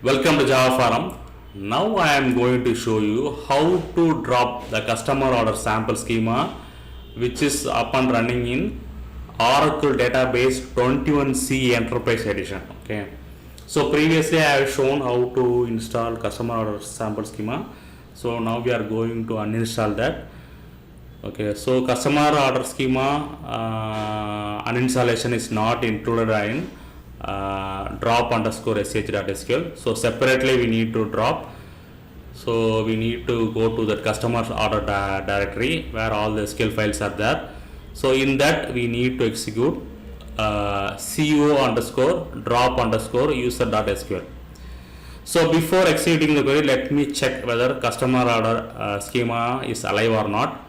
Welcome to Java Forum. Now I am going to show you how to drop the customer order sample schema which is up and running in Oracle database 21C Enterprise Edition. Okay. So previously I have shown how to install customer order sample schema. So now we are going to uninstall that. Okay. So customer order schema uninstallation is not included in drop underscore sh.sql. So separately we need to drop. So we need to go to the customer order directory where all the SQL files are there. So in that we need to execute co underscore drop underscore user.sql. So before executing the query, let me check whether customer order schema is alive or not.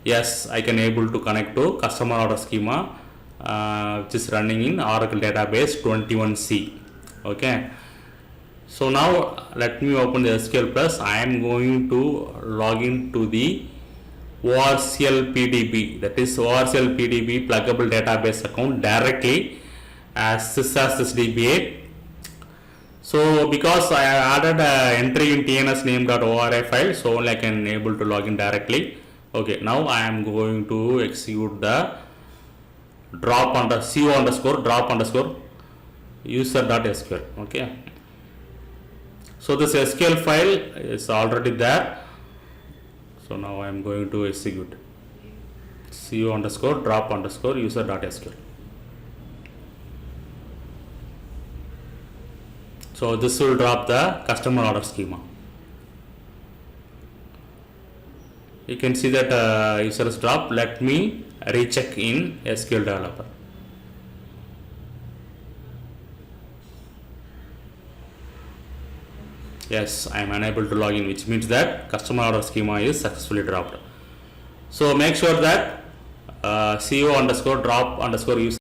Yes, I can able to connect to customer order schema which is running in Oracle database 21C. Okay. So now let me open the sqlplus. I am going to log in to the orclpdb, that is orclpdb pluggable database account directly as sysdba. So because I have added entry in tnsnames.ora file, so only I can able to log in directly. Okay, now I am going to execute the drop under co underscore drop underscore user.sql. Okay. So this SQL file is already there. So now I am going to execute co underscore drop underscore user.sql. So this will drop the customer order schema. You can see that user is dropped. Let me recheck in SQL developer. Yes, I am unable to log in, which means that customer order schema is successfully dropped. So make sure that co underscore drop underscore user